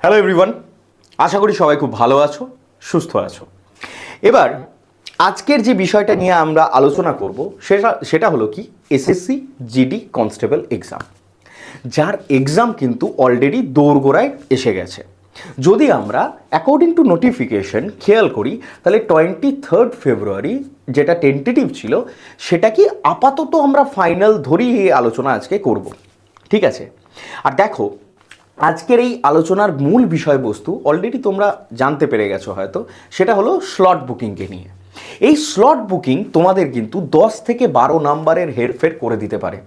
Hello everyone, আশা করি সবাই খুব ভালো আছো, সুস্থ আছো। এবার আজকের যে বিষয়টা নিয়ে আমরা আলোচনা করব সেটা হলো কি এসএসসি জিডি কনস্টেবল এক্সাম, যার এক্সাম কিন্তু অলরেডি দোরগোড়ায় এসে গেছে। যদি আমরা অ্যাকর্ডিং টু নোটিফিকেশন খেয়াল করি তাহলে 23 ফেব্রুয়ারি যেটা টেন্টেটিভ ছিল সেটা কি আপাতত আমরা ফাইনাল ধরেই এই আলোচনা আজকে করব, ঠিক আছে। আর দেখো, আজকের এই আলোচনার মূল বিষয়বস্তু অলরেডি তোমরা জানতে পেরে গেছো হয়তো, সেটা হলো স্লট বুকিংকে নিয়ে। এই স্লট বুকিং তোমাদের কিন্তু 10 থেকে 12 নাম্বারের হেরফের করে দিতে পারে,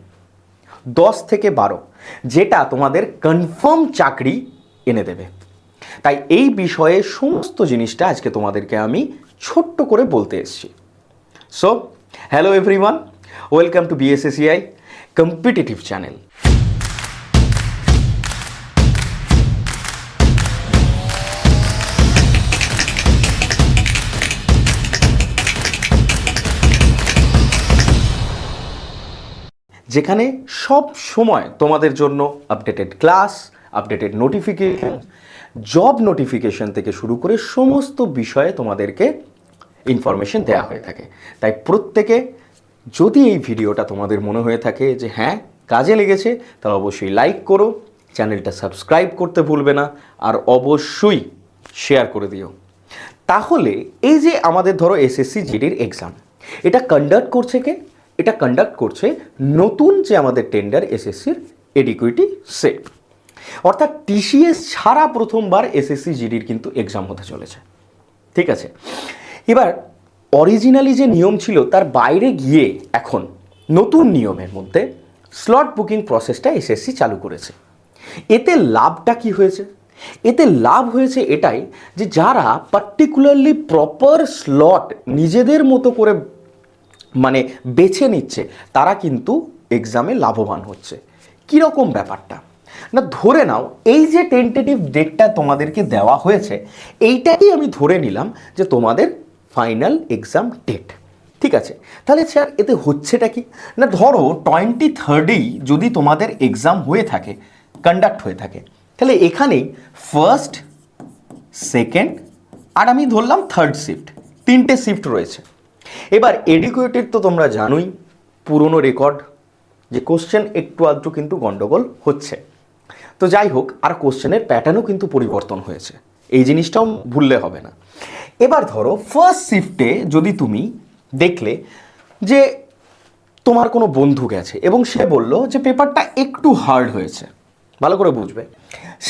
10 থেকে 12, যেটা তোমাদের কনফার্ম চাকরি এনে দেবে। তাই এই বিষয়ে সমস্ত জিনিসটা আজকে তোমাদেরকে আমি ছোট্ট করে বলতে এসেছি। So hello everyone, welcome to BSACI competitive channel. যেখানে সব সময় তোমাদের জন্য updated class, updated notification, job notification থেকে শুরু করে সমস্ত বিষয়ে তোমাদেরকে ইনফরমেশন দেওয়া হয়ে থাকে। তাই প্রত্যেকে, যদি এই ভিডিওটা তোমাদের মনে হয়ে থাকে যে হ্যাঁ কাজে লেগেছে, তাহলে অবশ্যই লাইক করো, চ্যানেলটা সাবস্ক্রাইব করতে ভুলবে না, আর অবশ্যই শেয়ার করে দিও। তাহলে এই যে আমাদের ধরো এসএসসি জিডির এক্সাম, এটা কন্ডাক্ট করছে কে? এটা কন্ডাক্ট করছে নতুন যে আমাদের টেন্ডার এসএসসির এডিকুইটি সেট, অর্থাৎ টিসিএস ছাড়া প্রথমবার এসএসসি জিডির কিন্তু এক্সাম হতে চলেছে, ঠিক আছে। এবার অরিজিনালি যে নিয়ম ছিল তার বাইরে গিয়ে এখন নতুন নিয়মের মধ্যে স্লট বুকিং প্রসেসটা এসএসসি চালু করেছে। এতে লাভটা কি হয়েছে? এতে লাভ হয়েছে এটাই যে যারা পার্টিকুলারলি প্রপার স্লট নিজেদের মতো করে মানে বেছে নিচ্ছে, তারা কিন্তু এক্সামে লাভবান হচ্ছে। কীরকম ব্যাপারটা না, ধরে নাও এই যে টেন্টেটিভ ডেটটা তোমাদেরকে দেওয়া হয়েছে, এইটাকেই আমি ধরে নিলাম যে তোমাদের ফাইনাল এক্সাম ডেট, ঠিক আছে। তাহলে স্যার এতে হচ্ছেটা কি না, ধরো 23 যদি তোমাদের এক্সাম হয়ে থাকে, কন্ডাক্ট হয়ে থাকে, তাহলে এখানেই ফার্স্ট, সেকেন্ড আর আমি ধরলাম থার্ড শিফট, 3টে শিফট রয়েছে। এবার এডিকুয়েটেড তো তোমরা জানোই পুরনো রেকর্ড, যে কোশ্চেন একটু আধটু কিন্তু গন্ডগোল হচ্ছে। তো যাই হোক, আর কোশ্চেনের প্যাটার্নও কিন্তু পরিবর্তন হয়েছে, এই জিনিসটাও ভুললে হবে না। এবার ধরো ফার্স্ট শিফটে যদি তুমি দেখলে যে তোমার কোনো বন্ধু গেছে এবং সে বলল যে পেপারটা একটু হার্ড হয়েছে, ভালো করে বুঝবে।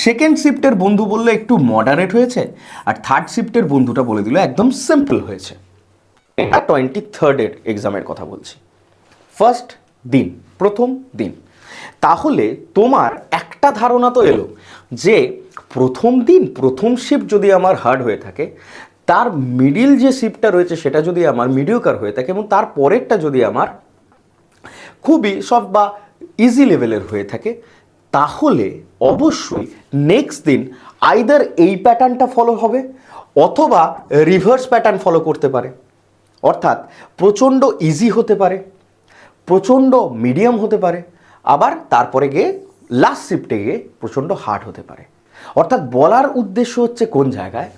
সেকেন্ড শিফটের বন্ধু বললো একটু মডারেট হয়েছে, আর থার্ড শিফটের বন্ধুটা বলে দিল একদম সিম্পল হয়েছে। এটা 23 এক্সামের কথা বলছি, ফার্স্ট দিন, প্রথম দিন। তাহলে তোমার একটা ধারণা তো এলো যে প্রথম দিন প্রথম শিফট যদি আমার হার্ড হয়ে থাকে, তার মিডিল যে শিফটটা রয়েছে সেটা যদি আমার মিডিওকার হয়ে থাকে, এবং তার পরেরটা যদি আমার খুবই সফট বা ইজি লেভেলের হয়ে থাকে, তাহলে অবশ্যই নেক্সট দিন আইদার এই প্যাটার্নটা ফলো হবে অথবা রিভার্স প্যাটার্ন ফলো করতে পারে। অর্থাৎ প্রচণ্ড ইজি হতে পারে, প্রচণ্ড মিডিয়াম হতে পারে, আবার তারপরে গিয়ে লাস্ট শিফটে গিয়ে প্রচণ্ড হার্ড হতে পারে। অর্থাৎ বলার উদ্দেশ্য হচ্ছে কোন জায়গায়,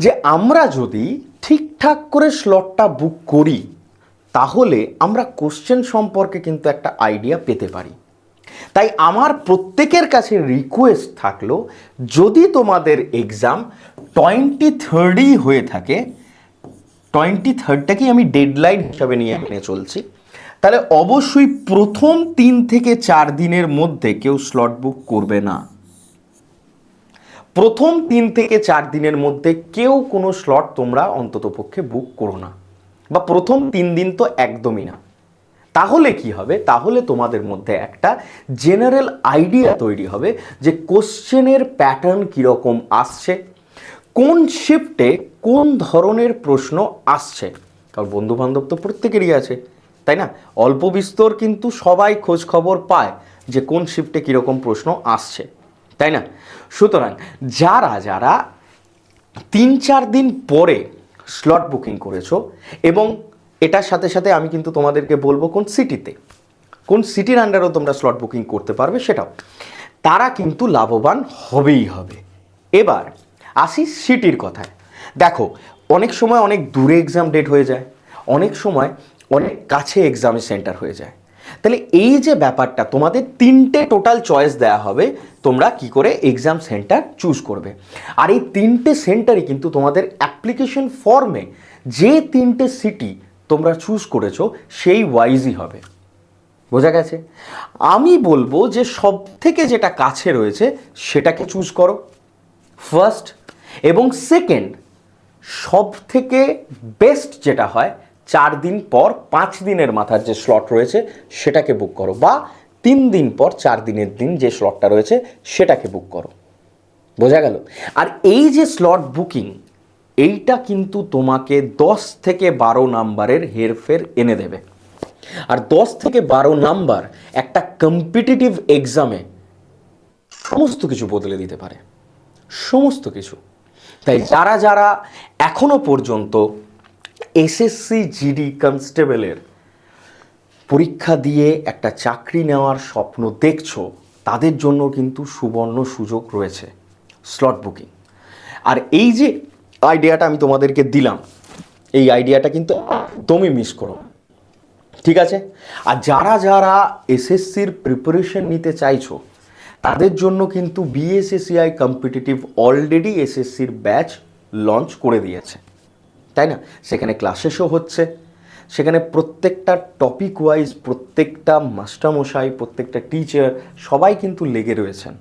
যে আমরা যদি ঠিকঠাক করে স্লটটা বুক করি তাহলে আমরা কোশ্চেন সম্পর্কে কিন্তু একটা আইডিয়া পেতে পারি। তাই আমার প্রত্যেকের কাছে রিকোয়েস্ট থাকলো, যদি তোমাদের এক্সাম 23 হয়ে থাকে, 23টাকেই আমি ডেডলাইন হিসাবে নিয়ে চলছি, তাহলে অবশ্যই প্রথম 3 থেকে 4 দিনের মধ্যে কেউ স্লট বুক করবে না। প্রথম 3 থেকে 4 দিনের মধ্যে কেউ কোনো স্লট তোমরা অন্ততপক্ষে বুক করো না, বা প্রথম 3 দিন তো একদমই না। তাহলে কি হবে, তাহলে তোমাদের মধ্যে একটা জেনারেল আইডিয়া তৈরি হবে যে কোশ্চেনের প্যাটার্ন কীরকম আসছে, কোন শিফটে কোন ধরনের প্রশ্ন আসছে। কারণ বন্ধুবান্ধব তো প্রত্যেকেরই আছে, তাই না? অল্প বিস্তর কিন্তু সবাই খোঁজ খবর পায় যে কোন শিফটে কীরকম প্রশ্ন আসছে, তাই না? সুতরাং যারা যারা 3-4 দিন পরে স্লট বুকিং করেছো, এবং এটার সাথে সাথে আমি কিন্তু তোমাদেরকে বলবো কোন সিটিতে, কোন সিটির আন্ডারেও তোমরা স্লট বুকিং করতে পারবে সেটাও, তারা কিন্তু লাভবান হবেই হবে। এবার আসি সিটির কথায়। দেখো, অনেক সময় অনেক দূরে এক্সাম ডেট হয়ে যায়, অনেক সময় অনেক কাছে এক্সামের সেন্টার হয়ে যায়। তাহলে এই যে ব্যাপারটা, তোমাদের 3টে টোটাল চয়েস দেওয়া হবে, তোমরা কি করে এক্সাম সেন্টার চুজ করবে। আর এই 3টে সেন্টারই কিন্তু তোমাদের অ্যাপ্লিকেশন ফর্মে যে 3টে সিটি তোমরা চুজ করেছো সেই ওয়াইজই হবে। বোঝা গেছে? আমি বলবো যে সব থেকে যেটা কাছে রয়েছে সেটাকে চুজ করো ফার্স্ট, এবং সেকেন্ড সব থেকে বেস্ট যেটা হয় 4 দিন পর 5 দিনের মাথার যে স্লট রয়েছে সেটাকে বুক করো, বা 3 দিন পর 4 দিনের দিন যে স্লটটা রয়েছে সেটাকে বুক করো। বোঝা গেল? আর এই যে স্লট বুকিং, এইটা কিন্তু তোমাকে 10 থেকে 12 নাম্বারের হেরফের এনে দেবে। আর 10 থেকে 12 নাম্বার একটা কম্পিটিটিভ এক্সামে সমস্ত কিছু বদলে দিতে পারে, সমস্ত কিছু। তাই যারা যারা এখনো পর্যন্ত এসএসসি জিডি কনস্টেবলের পরীক্ষা দিয়ে একটা চাকরি নেওয়ার স্বপ্ন দেখছো, তাদের জন্য কিন্তু সুবর্ণ সুযোগ রয়েছে স্লট বুকিং। আর এই যে আইডিয়াটা আমি তোমাদেরকে দিলাম, এই আইডিয়াটা কিন্তু একদমই মিস করো, ঠিক আছে? আর যারা যারা এসএসসির প্রিপারেশন নিতে চাইছো, তাদের জন্য কিন্তু বিএসএসসিআই কম্পিটিটিভ অলরেডি এসএসসির ব্যাচ লঞ্চ করে দিয়েছে, তাই না? সেখানে ক্লাসেসও হচ্ছে, সেখানে প্রত্যেকটা টপিক ওয়াইজ প্রত্যেকটা মাস্টারমশাই, প্রত্যেকটা টিচার সবাই কিন্তু লেগে রয়েছেন।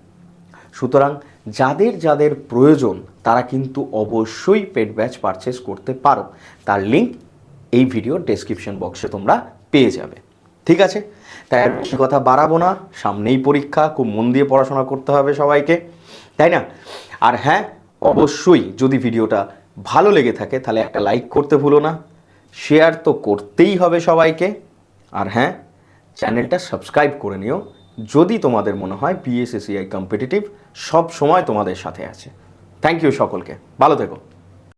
সুতরাং যাদের যাদের প্রয়োজন তারা কিন্তু অবশ্যই পেড ব্যাচ পারচেস করতে পারো। তার লিঙ্ক এই ভিডিওর ডেসক্রিপশন বক্সে তোমরা পেয়ে যাবে, ঠিক আছে? তাই আর বেশি কথা বাড়াবো না, সামনেই পরীক্ষা, খুব মন দিয়ে পড়াশোনা করতে হবে সবাইকে, তাই না? আর হ্যাঁ, অবশ্যই যদি ভিডিওটা ভালো লেগে থাকে তাহলে একটা লাইক করতে ভুলো না, শেয়ার তো করতেই হবে সবাইকে। আর হ্যাঁ, চ্যানেলটা সাবস্ক্রাইব করে নিও যদি তোমাদের মনে হয় বিএসএসসিআই কম্পিটিটিভ সব সময় তোমাদের সাথে আছে। থ্যাংক ইউ সকলকে, ভালো থেকো।